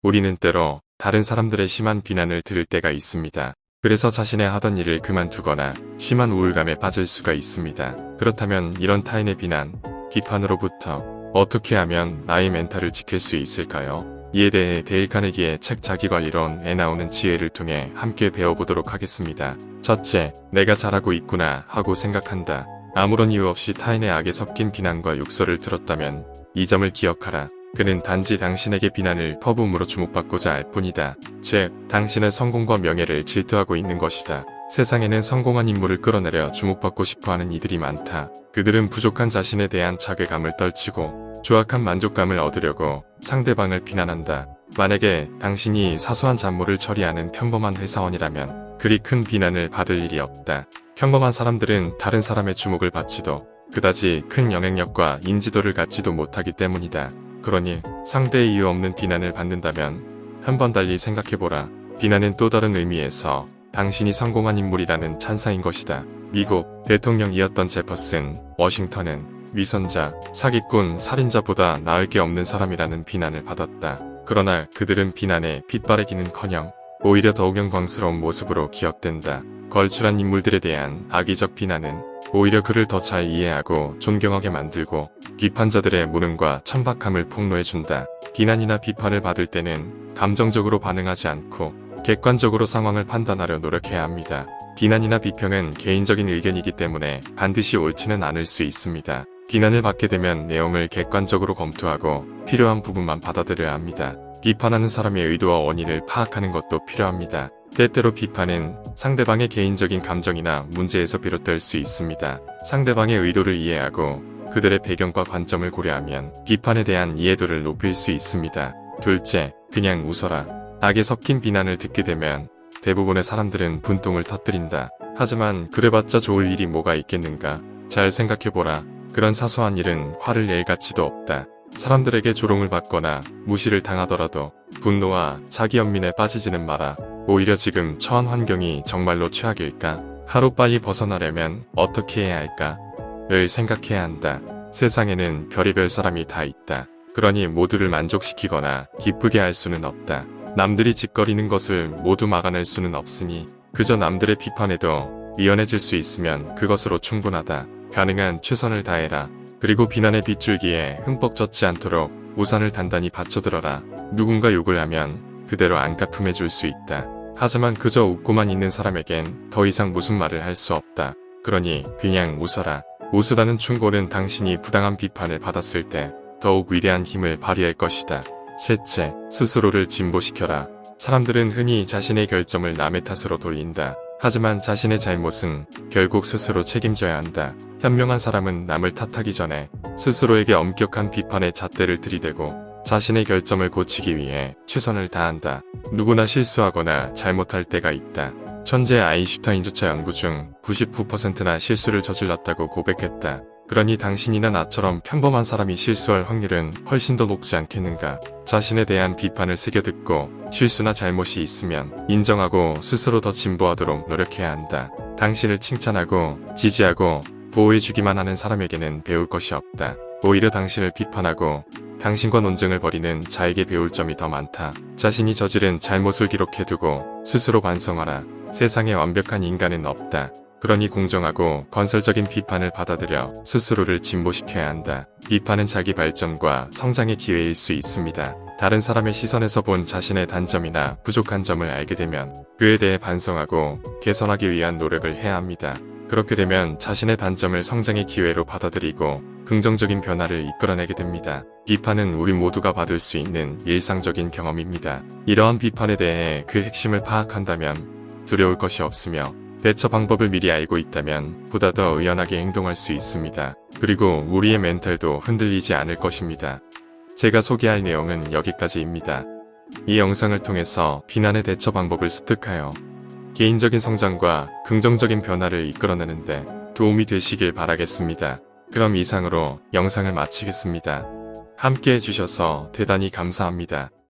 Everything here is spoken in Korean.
우리는 때로 다른 사람들의 심한 비난을 들을 때가 있습니다. 그래서 자신의 하던 일을 그만두거나 심한 우울감에 빠질 수가 있습니다. 그렇다면 이런 타인의 비난, 비판으로부터 어떻게 하면 나의 멘탈을 지킬 수 있을까요? 이에 대해 데일 카네기의 책 자기관리론에 나오는 지혜를 통해 함께 배워보도록 하겠습니다. 첫째, 내가 잘하고 있구나 하고 생각한다. 아무런 이유 없이 타인의 악에 섞인 비난과 욕설을 들었다면 이 점을 기억하라. 그는 단지 당신에게 비난을 퍼부음으로 주목받고자 할 뿐이다. 즉, 당신의 성공과 명예를 질투하고 있는 것이다. 세상에는 성공한 인물을 끌어내려 주목받고 싶어하는 이들이 많다. 그들은 부족한 자신에 대한 자괴감을 떨치고 추악한 만족감을 얻으려고 상대방을 비난한다. 만약에 당신이 사소한 잡무를 처리하는 평범한 회사원이라면 그리 큰 비난을 받을 일이 없다. 평범한 사람들은 다른 사람의 주목을 받지도 그다지 큰 영향력과 인지도를 갖지도 못하기 때문이다. 그러니 상대의 이유 없는 비난을 받는다면 한번 달리 생각해보라. 비난은 또 다른 의미에서 당신이 성공한 인물이라는 찬사인 것이다. 미국 대통령이었던 제퍼슨 워싱턴은 위선자, 사기꾼, 살인자보다 나을 게 없는 사람이라는 비난을 받았다. 그러나 그들은 비난에 핏바래기는커녕 오히려 더욱 영광스러운 모습으로 기억된다. 걸출한 인물들에 대한 악의적 비난은 오히려 그를 더 잘 이해하고 존경하게 만들고 비판자들의 무능과 천박함을 폭로해준다. 비난이나 비판을 받을 때는 감정적으로 반응하지 않고 객관적으로 상황을 판단하려 노력해야 합니다. 비난이나 비평은 개인적인 의견이기 때문에 반드시 옳지는 않을 수 있습니다. 비난을 받게 되면 내용을 객관적으로 검토하고 필요한 부분만 받아들여야 합니다. 비판하는 사람의 의도와 원인을 파악하는 것도 필요합니다. 때때로 비판은 상대방의 개인적인 감정이나 문제에서 비롯될 수 있습니다. 상대방의 의도를 이해하고 그들의 배경과 관점을 고려하면 비판에 대한 이해도를 높일 수 있습니다. 둘째, 그냥 웃어라. 악에 섞인 비난을 듣게 되면 대부분의 사람들은 분통을 터뜨린다. 하지만 그래봤자 좋을 일이 뭐가 있겠는가? 잘 생각해보라. 그런 사소한 일은 화를 낼 가치도 없다. 사람들에게 조롱을 받거나 무시를 당하더라도 분노와 자기 연민에 빠지지는 마라. 오히려 지금 처한 환경이 정말로 최악일까? 하루빨리 벗어나려면 어떻게 해야 할까? 를 생각해야 한다. 세상에는 별의별 사람이 다 있다. 그러니 모두를 만족시키거나 기쁘게 할 수는 없다. 남들이 짓거리는 것을 모두 막아낼 수는 없으니 그저 남들의 비판에도 미연해질 수 있으면 그것으로 충분하다. 가능한 최선을 다해라. 그리고 비난의 빗줄기에 흠뻑 젖지 않도록 우산을 단단히 받쳐들어라. 누군가 욕을 하면 그대로 안갚음해 줄 수 있다. 하지만 그저 웃고만 있는 사람에겐 더 이상 무슨 말을 할 수 없다. 그러니 그냥 웃어라. 웃으라는 충고는 당신이 부당한 비판을 받았을 때 더욱 위대한 힘을 발휘할 것이다. 셋째, 스스로를 진보시켜라. 사람들은 흔히 자신의 결점을 남의 탓으로 돌린다. 하지만 자신의 잘못은 결국 스스로 책임져야 한다. 현명한 사람은 남을 탓하기 전에 스스로에게 엄격한 비판의 잣대를 들이대고 자신의 결점을 고치기 위해 최선을 다한다. 누구나 실수하거나 잘못할 때가 있다. 천재 아인슈타인조차 연구 중 99%나 실수를 저질렀다고 고백했다. 그러니 당신이나 나처럼 평범한 사람이 실수할 확률은 훨씬 더 높지 않겠는가? 자신에 대한 비판을 새겨듣고 실수나 잘못이 있으면 인정하고 스스로 더 진보하도록 노력해야 한다. 당신을 칭찬하고 지지하고 보호해주기만 하는 사람에게는 배울 것이 없다. 오히려 당신을 비판하고 당신과 논쟁을 벌이는 자에게 배울 점이 더 많다. 자신이 저지른 잘못을 기록해두고 스스로 반성하라. 세상에 완벽한 인간은 없다. 그러니 공정하고 건설적인 비판을 받아들여 스스로를 진보시켜야 한다. 비판은 자기 발전과 성장의 기회일 수 있습니다. 다른 사람의 시선에서 본 자신의 단점이나 부족한 점을 알게 되면 그에 대해 반성하고 개선하기 위한 노력을 해야 합니다. 그렇게 되면 자신의 단점을 성장의 기회로 받아들이고 긍정적인 변화를 이끌어내게 됩니다. 비판은 우리 모두가 받을 수 있는 일상적인 경험입니다. 이러한 비판에 대해 그 핵심을 파악한다면 두려울 것이 없으며 대처 방법을 미리 알고 있다면 보다 더 의연하게 행동할 수 있습니다. 그리고 우리의 멘탈도 흔들리지 않을 것입니다. 제가 소개할 내용은 여기까지입니다. 이 영상을 통해서 비난의 대처 방법을 습득하여 개인적인 성장과 긍정적인 변화를 이끌어내는데 도움이 되시길 바라겠습니다. 그럼 이상으로 영상을 마치겠습니다. 함께 해주셔서 대단히 감사합니다.